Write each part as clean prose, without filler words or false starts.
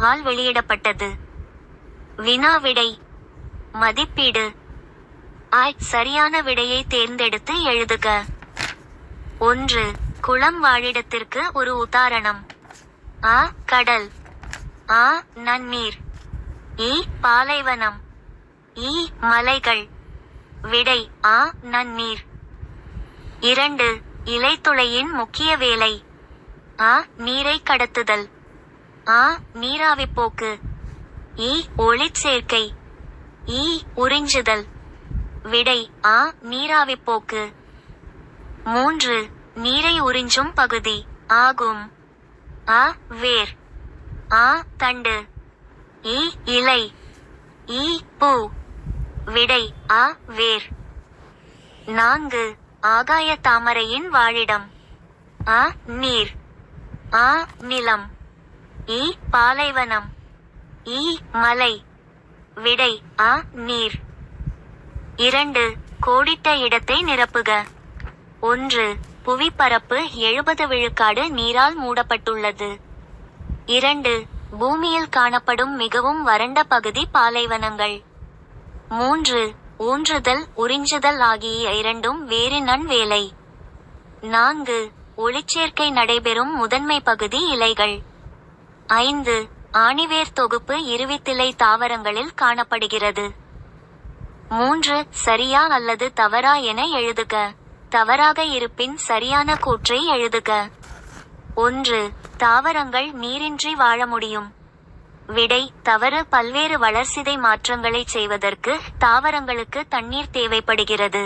All வெளியிடப்பட்டது. வினா விடை. மதிப்பீடு. சரியான விடையை தேர்ந்தெடுத்து எழுதுக. 1. குளம் வாழிடத்திற்கு ஒரு உதாரணம். அ. கடல். ஆ. நன்னீர். இ. பாலைவனம். இ. மலைகள். விடை ஆ. நன்னீர். 2. இலைத்துளையின் முக்கிய வேலை. அ. நீரை கடத்துதல். ஆ. நீராவிப்போக்கு. இ. ஒளிச்சேர்க்கை. இ. உறிஞ்சுதல். விடை ஆ. நீராவிப்போக்கு. 3. நீரை உறிஞ்சும் பகுதி ஆகும். அ. வேர். ஆ. தண்டு. இ. இலை. இ. பூ. விடை ஆ. வேர். 4. ஆகாய தாமரையின் வாழிடம். அ. நீர். ஆ. நிலம். இ. பாலைவனம். இ. மலை. விடை ஆ. நீர். 2. கோடிட்ட இடத்தை நிரப்புக. 1. புவிப்பரப்பு 70 விழுக்காடு நீரால் மூடப்பட்டுள்ளது. 2. பூமியில் காணப்படும் மிகவும் வறண்ட பகுதி பாலைவனங்கள். 3. ஊன்றுதல் உறிஞ்சுதல் ஆகிய இரண்டும் வேரினன் வேலை. 4. ஒளிச்சேர்க்கை நடைபெறும் முதன்மை பகுதி இலைகள். 5. ஆணிவேர் தொகுப்பு இருவித்திலை தாவரங்களில் காணப்படுகிறது. 3. சரியா அல்லது தவறா என எழுதுக. தவறாக இருப்பின் சரியான கூற்றை எழுதுக. 1. தாவரங்கள் நீரின்றி வாழ முடியும். விடை தவறு. பல்வேறு வளர்சிதை மாற்றங்களை செய்வதற்கு தாவரங்களுக்கு தண்ணீர் தேவைப்படுகிறது.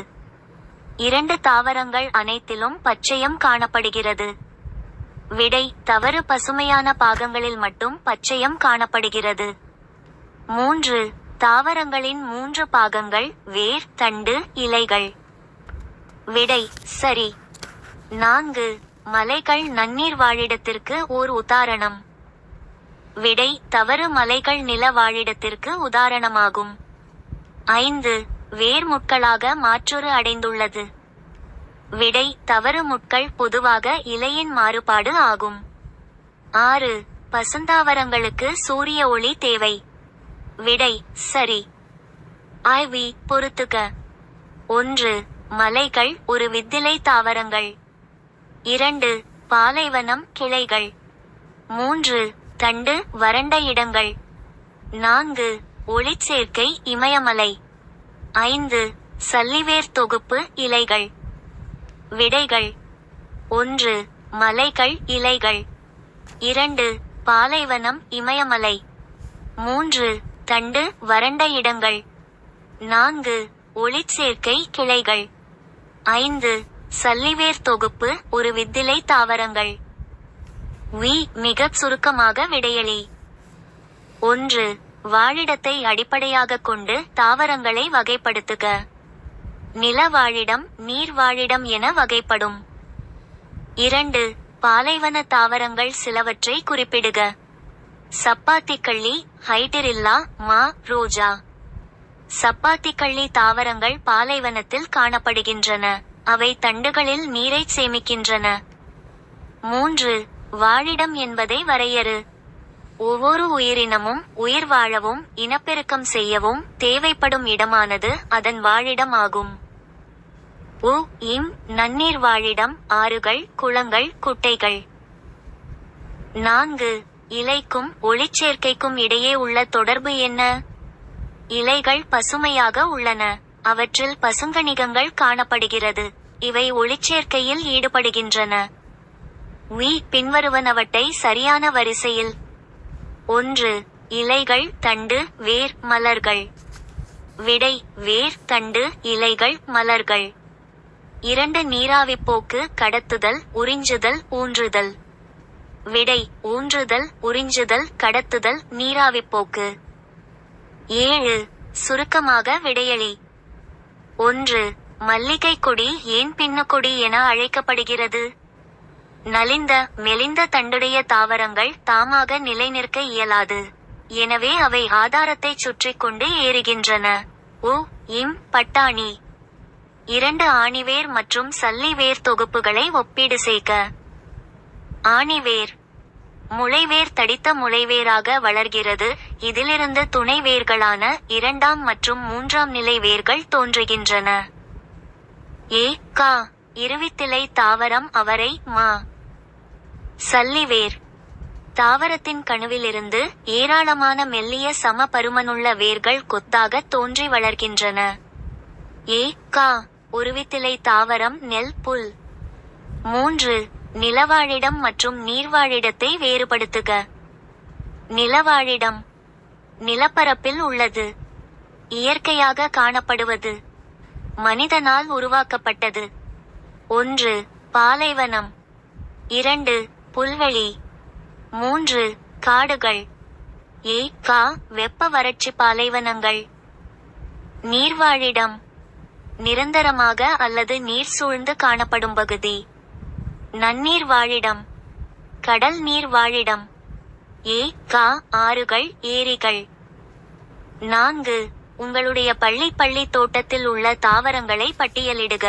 2. தாவரங்கள் அனைத்திலும் பச்சையம் காணப்படுகிறது. விடை தவறு. பசுமையான பாகங்களில் மட்டும் பச்சையம் காணப்படுகிறது. 3. தாவரங்களின் 3 பாகங்கள் வேர், தண்டு, இலைகள். விடை சரி. 4. மலைகள் நன்னீர் வாழிடத்திற்கு ஓர் உதாரணம். விடை தவறு. மலைகள் நில வாழிடத்திற்கு உதாரணமாகும். 5. வேர் முட்களாக மாற்றொரு அடைந்துள்ளது. விடை தவறு. முட்கள் பொதுவாக இலையின் மாறுபாடு ஆகும். 6. பசுந்தாவரங்களுக்கு சூரிய ஒளி தேவை. விடை சரி. ஐவி பொறுத்துக. 1. மலைகள் ஒரு வித்திலை தாவரங்கள். 2. பாலைவனம் கிளைகள். 3. தண்டு வறண்ட இடங்கள். 4. ஒளிச்சேர்க்கை இமயமலை. 5. சல்லிவேர் தொகுப்பு இலைகள். விடைகள். 1. மலைகள் இலைகள். 2. பாலைவனம் இமயமலை. 3. தண்டு வறண்ட இடங்கள். 4. ஒளிச்சேர்க்கை கிளைகள். 5. சல்லிவேர் தொகுப்பு ஒரு வித்திலை தாவரங்கள். மிகச் சுருக்கமாக விடையளி. 1. வாழிடத்தை அடிப்படையாக கொண்டு தாவரங்களை வகைப்படுத்துக. நில வாழிடம் நீர் வாழிடம் என வகைப்படும். 2. பாலைவன தாவரங்கள் சிலவற்றை குறிப்பிடுக. சப்பாத்திக்கள்ளி, ஹைடிரில்லா, மா, ரோஜா. சப்பாத்திக்கள்ளி தாவரங்கள் பாலைவனத்தில் காணப்படுகின்றன. அவை தண்டுகளில் நீரை சேமிக்கின்றன. 3. வாழிடம் என்பதை வரையறு. ஒவ்வொரு உயிரினமும் உயிர் வாழவும் இனப்பெருக்கம் செய்யவும் தேவைப்படும் இடமானது அதன் வாழிடம் ஆகும். நன்னீர் வாழிடம் ஆறுகள், குளங்கள், குட்டைகள். 4. இலைக்கும் ஒளிச்சேர்க்கைக்கும் இடையே உள்ள தொடர்பு என்ன? இலைகள் பசுமையாக உள்ளன. அவற்றில் பசுங்கணிகங்கள் காணப்படுகிறது. இவை ஒளிச்சேர்க்கையில் ஈடுபடுகின்றன. பின்வருவனவற்றை சரியான வரிசையில். 1. இலைகள், தண்டு, வேர், மலர்கள். விடை வேர், தண்டு, இலைகள், மலர்கள். 2. நீராவிப்போக்கு கடத்துதல் உறிஞ்சுதல் ஊன்றுதல். விடை ஊன்றுதல் உறிஞ்சுதல் கடத்துதல் நீராவிப்போக்கு. 7. சுருக்கமாக விடையளி. 1. மல்லிகை கொடி ஏன் பின்னக்கொடி என அழைக்கப்படுகிறது? நலிந்த மெலிந்த தண்டுடைய தாவரங்கள் தாமாக நிலைநிற்க இயலாது. எனவே அவை ஆதாரத்தை சுற்றி கொண்டு ஏறுகின்றன. பட்டாணி. 2. ஆணிவேர் மற்றும் சல்லி வேர் தொகுப்புகளை ஒப்பீடு செய்க. ஆணிவேர் முளைவேர் தடித்த முளைவேராக வளர்கிறது. இதிலிருந்து துணை வேர்களான 2ஆம் மற்றும் 3ஆம் நிலை வேர்கள் தோன்றுகின்றன. கா. இருவித்திலை தாவரம் அவரை மா. சல்லிவேர். தாவரத்தின் கணுவிலிருந்து ஏராளமான மெல்லிய சம பருமனுள்ள வேர்கள் கொத்தாக தோன்றி வளர்கின்றன. கா. உருவித்திலை தாவரம் நெல் புல். 3. நிலவாழிடம் மற்றும் நீர்வாழிடத்தை வேறுபடுத்துக. நிலவாழிடம் நிலப்பரப்பில் உள்ளது. இயற்கையாக காணப்படுவது. மனிதனால் உருவாக்கப்பட்டது. 1. பாலைவனம். 2. புல்வெளி. 3. காடுகள். கா. வெப்ப வறட்சி பாலைவனங்கள். நீர்வாழிடம் நிரந்தரமாக அல்லது நீர் சூழ்ந்து காணப்படும் பகுதி. நன்னீர் வாழிடம் கடல் நீர் வாழிடம். கா. ஆறுகள் ஏரிகள். 4. உங்களுடைய பள்ளி தோட்டத்தில் உள்ள தாவரங்களை பட்டியலிடுக.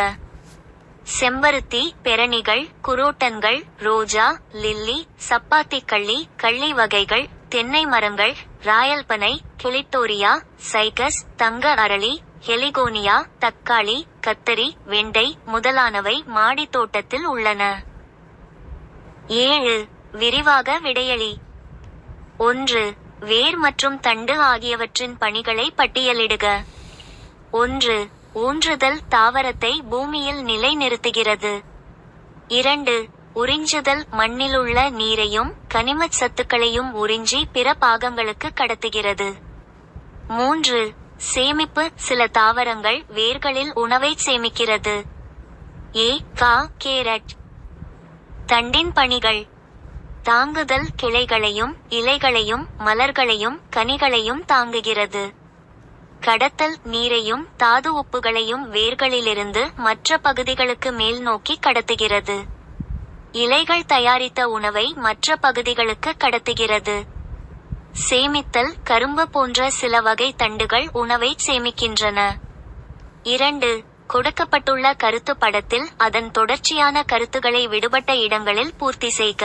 செம்பருத்தி, பெரணிகள், குரோட்டன்கள், ரோஜா, லில்லி, சப்பாத்திக்கள்ளி, கள்ளி வகைகள், தென்னை மரங்கள், ராயல்பனை, கிளிட்டோரியா, சைகஸ், தங்க அரளி, ஹெலிகோனியா, தக்காளி, கத்தரி, வெண்டை முதலானவை மாடி தோட்டத்தில் உள்ளன. 7. விரிவாக விடையளி. 1. வேர் மற்றும் தண்டு ஆகியவற்றின் பணிகளை பட்டியலிடுக. 1. ஊன்றுதல் தாவரத்தை பூமியில் நிலைநிறுத்துகிறது. 2. உறிஞ்சுதல் மண்ணிலுள்ள நீரையும் கனிமச் சத்துக்களையும் உறிஞ்சி பிற பாகங்களுக்கு கடத்துகிறது. 3. சேமிப்பு சில தாவரங்கள் வேர்களில் உணவை சேமிக்கிறது. கா. கேரட். தண்டின் பணிகள் தாங்குதல் கிளைகளையும் இலைகளையும் மலர்களையும் கனிகளையும் தாங்குகிறது. கடத்தல் நீரையும் தாது உப்புகளையும் வேர்களிலிருந்து மற்ற பகுதிகளுக்கு மேல் நோக்கி கடத்துகிறது. இலைகள் தயாரித்த உணவை மற்ற பகுதிகளுக்கு கடத்துகிறது. சேமித்தல் கரும்பு போன்ற சில வகை தண்டுகள் உணவை சேமிக்கின்றன. 2. கொடுக்கப்பட்டுள்ள கருத்து படத்தில் அதன் தொடர்ச்சியான கருத்துகளை விடுபட்ட இடங்களில் பூர்த்தி செய்க.